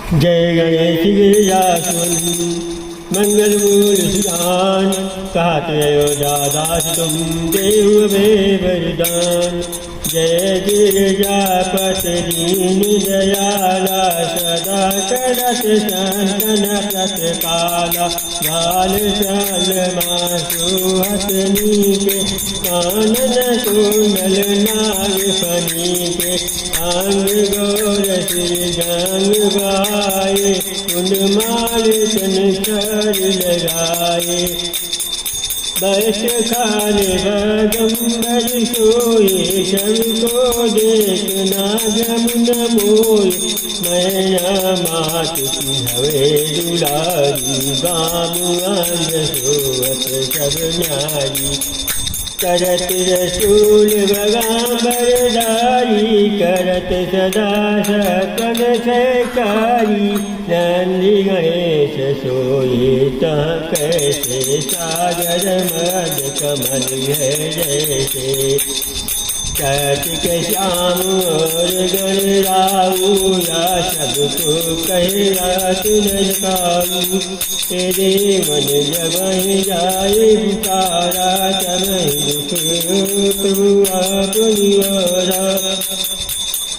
जय गणेश गिरिजासुन मंगल मूल सुदान कहत अयोध्यादास तुम देव वे वरदान। जय गिरिजापति दीन दयाला सदा करत संतन प्रतिपाला। बाल चाल मासु हसनी के कानन कुंडल नाग फनी के अंग गौर श्री जंग गाये कुंड माल संसार लगाए। बस खान बगंबर सोए सबको देखना जमुन मोय। मैया मात की हवे दुलारी गाम अंग सोवत सब न्यारी। करत रसूल बगाबरदारी करत सदा सकन सहकारी। नंदी गणेश सोए तहाँ कैसे सागर मद कमल है जैसे। कार्तिक श्याम और गणराऊ या सबको कह तुझकाऊ। तेरे मन जब जाए पुकारा तब दुख प्रभु आपनियारा।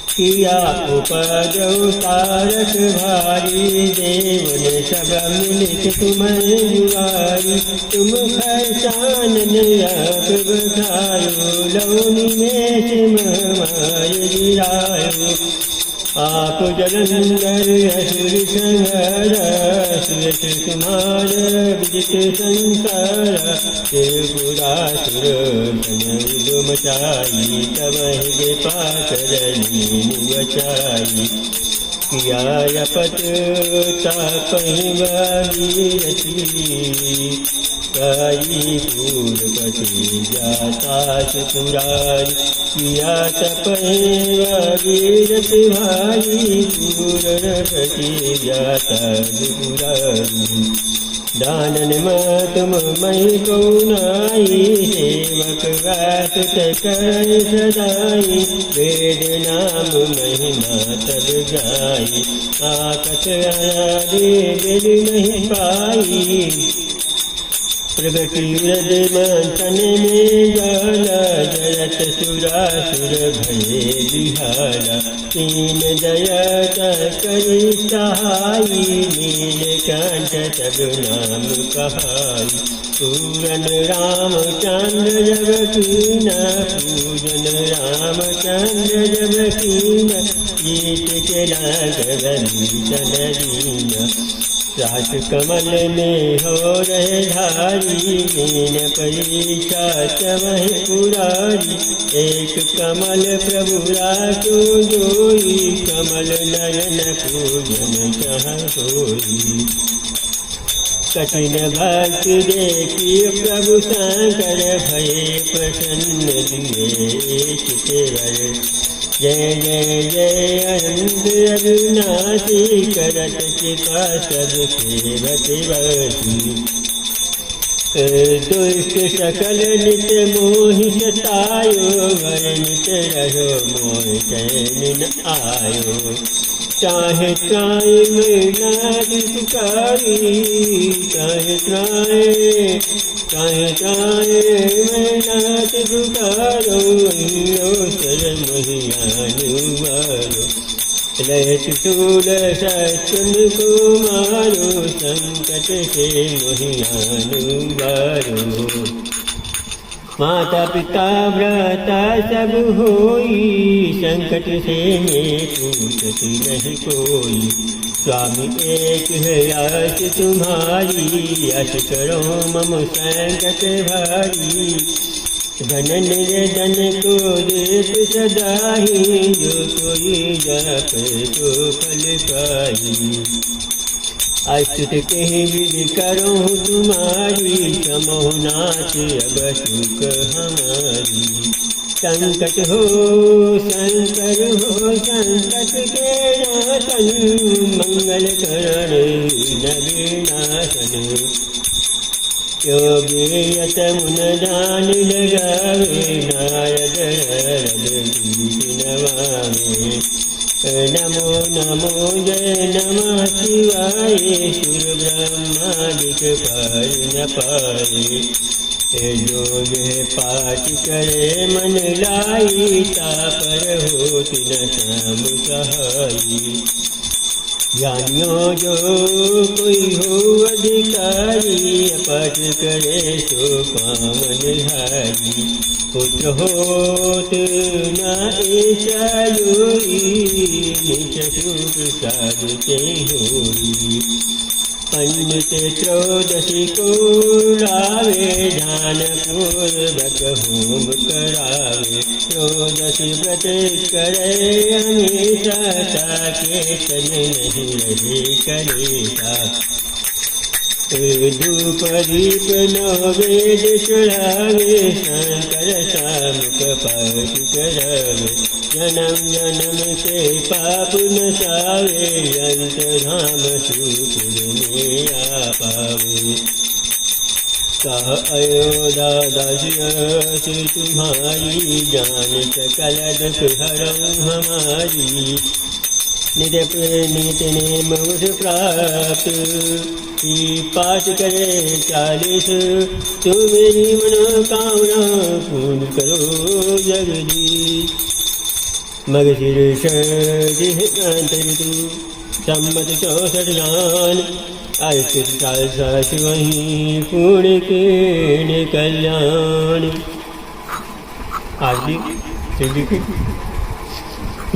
किया उपजो तारक भारी देवन सब मिलित तुम्हें जुआरी। तुम खरचानन आप बखायो लौनी में सिम माय गिरायो। आप जलंधर असुर संहार सुरत कुमार विजित संसार। त्रिपुरासुर धन मचाई तब गे पाकरनी बचाई। किया पत तापहि भागीरथी काई पूर्वपति जाता चतुरारी। किया तपहि भागीरथ भाई पूर्वपति जाता चतुरारी। दानन तुम मई को नाई सेवक व्यासुत कर सदाई। वेद नाम महिमा तब गाई आकस अनादि वेद नहीं पाई। प्रगति व्रज मंथन में जाला जरत सुरासुर भये बिहारा। तीन दयत करी सहाई नीलकंठ तब नाम कहाई। पूरन रामचंद्र जब कीना पूजन रामचंद्र जब कीना। जीत के राघवनी तनरीना रास कमल में हो रहे धारी। मीन परीक्षा चमह पुरारी एक कमल प्रभु रासो जोई। कमल नयन पूजन कहाँ होई। कठिन भक्ति देखी प्रभु शंकर भये प्रसन्न दिए चितवर। जय जय जय अनंत अविनाशी करत कृपा सब सेवक बसी। दुष्ट सकल नित मोहि सतायो वर्णित रहो मोह चैन न आयो। चाहे त्राय में नाद पुकारी चाहे त्राय में नाद पुकारो। सर महियानुवारो रहत शूल सचन को मारो। संकट से महियानुवारो। माता पिता भ्राता सब होई संकट से में पूछती नहीं कोई। स्वामी एक है आस तुम्हारी आस करो मम संकट भारी। धन निर्धन को देत सदाही जो कोई जप तो फल पाई। अस्तुत कहीं विधि करो तुम्हारी समो नाथ अब सुख हमारी। संकट हो शंकर हो संकट के नाशन मंगल करण नवीनाशन। योगीयत मुन दान लगावे नारद नवावे। नमो नमो जय नमः शिवाय सुर ब्रह्मादिक पर न पाए जो यह पाठ करे मन लाई तापर होत न श्याम सहाई ज्ञानियों जो कोई हो अधिकारी पाठ करे सो पावन हारी पुत्र होत न ऐसा योई निचु प्रसाद ते होई पंडित त्रयोदशी को लावे ध्यान पूर्वक होम करावे त्रयोदशी व्रत करे हमेशा ताके तन नहीं रहे करेता धूप दीप नवेद चढ़ावे शंकर शामुख पाठ करावे जन्म जन्म के पाप नसावे अंत धाम सुपुर में आ पावे कह अयोध्या दासी तुम्हारी जान सकल दुख हरऊँ हमारी नित्य नेम उठ प्राप्त पाठ करे 40 तू मेरी मनोकामना पूर्ण करो जगदीश मगशीर्ष ऋतु सम्मत 64 गान आयुष काल सास वहीं पूर्ण के कल्याण आदि सिद्धि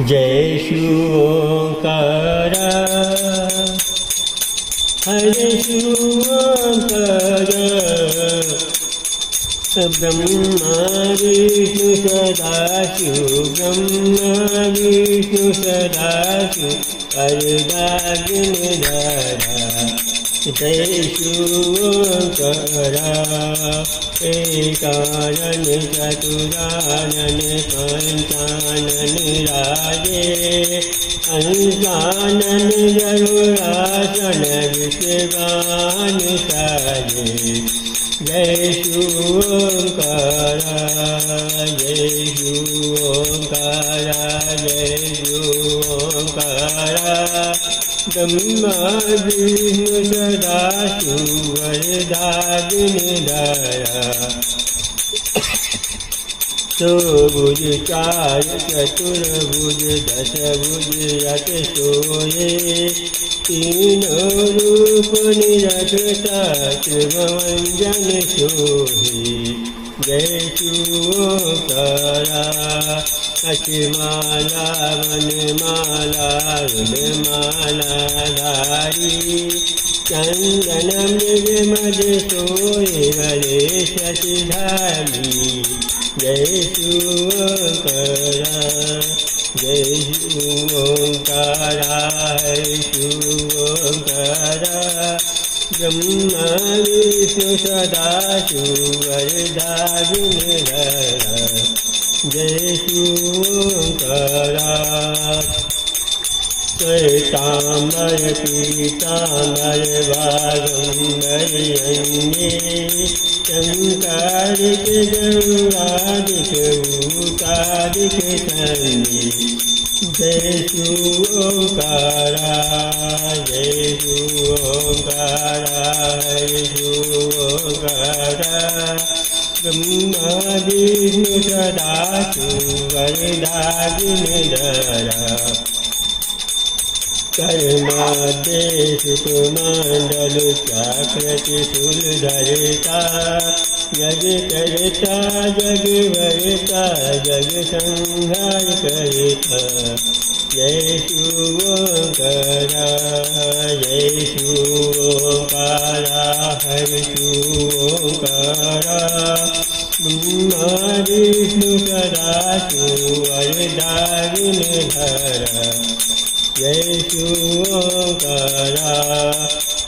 जय शिव ओंकारा हरे शिव ओंकारा ब्रह्मा विष्णु सदाशिव ब्रह्मा विष्णु सदाशिव अर्धाग्निधारा जय शिव ओंकारा एकानन चतुरानन पंचानन राजे अंशानन जरुरासन विश्वान साजे जय शिव ओंकारा जय शिव ओंकारा जय शिव ओंकारा ब्रह्मा विष्णु सदाशिव वरदाग्निधारा भुज 4 चतुर्भुज 10 भुज अट सोये तीनों रूप निरखता शिवमंजन सोहे जय शिव ओंकारा अतिमाला वनमाला रुद्रमाला धारी चंदन मृग मद सोए गले शशिधारी जय शिव ओंकारा जय शिव ओंकारा हरे शिव ओंकारा ब्रह्मा विष्णु सदाशिव वरदाग्निधारा जय शिव ओंकारा श्वेतांबर पीतांबर बागंबर अन्ये शंकारिक गौरादिक भूतादिक तन्ये जय शिव ओंकारा जय शिव ओंकारा हरे शिव ओंकारा ब्रह्मा विष्णु सदाशिव वरदाग्निधारा कर्मादेश कुमंडल चाकृति शूलधरता जग करता जग भरता जग संहार करता जय शिव ओंकारा जय शिव ओंकारा हरे शिव ओंकारा ब्रह्मा विष्णु सदाशिव वरदाग्निधारा जय शिव ओंकारा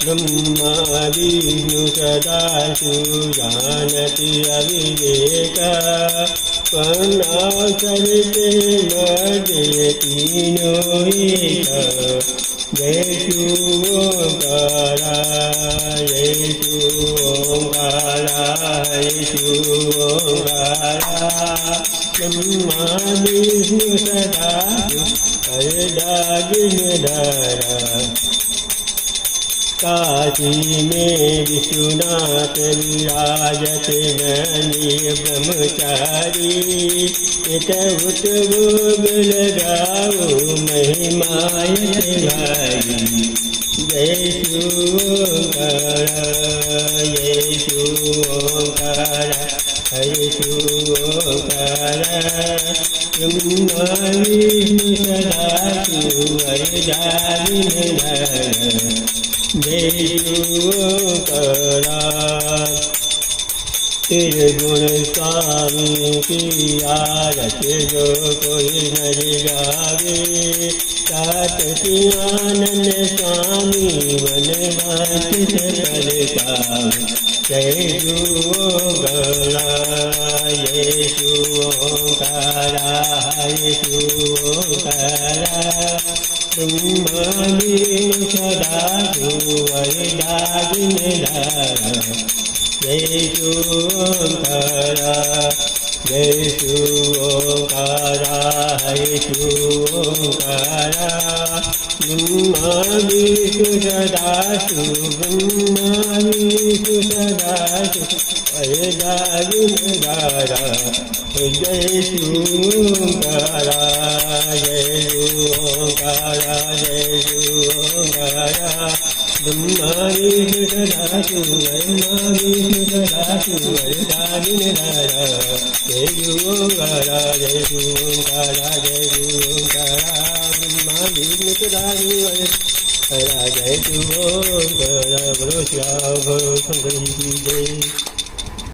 ब्रह्मा विष्णु सदाशिव जानति अविवेका कर्णाचरिते मध्य तीनों एका जय शिव ओंकारा जय शिव ओंकारा हरे शिव ओंकारा ब्रह्मा विष्णु सदाशिव वरदागिनधारा काशी में विश्वनाथ विराजत नंदी ब्रह्मचारी इत उत भोग लगाओ महिमायत भारी जय शिवोंकार जय शिवोंकार हरे शिवोंकार ब्रह्मा विष्णु सदा शिव वरदागिनधारा जय शिवोंकार त्रिगुण स्वामी की आरती जो कोई नर गावे सातति आनंद स्वामी वनवासित फल पावे जय शिवोंकार जय शिवोंकार हरे शिवोंकार ब्रह्मा विष्णु सदा शिव वरदागिनधारा जय शिवोंकार जय शिवोंकार हरे शिवोंकार ब्रह्मा विष्णु सदा शिव ब्रह्मा विष्णु सदा शिव वरदागिनधारा जय शिवोंकार जय शिवोंकार जय शिवोंकार ब्रह्मा विष्णु सदा शिव ब्रह्मा विष्णु सदा शिव वरदागिनधारा जय शिवोंकार जय शिवोंकार जय शिवोंकार ब्रह्मा विष्णु सदा शिव वरदागिनधारा जय शिवोंकार बोलो श्याम बोलो शंकर जी की जय।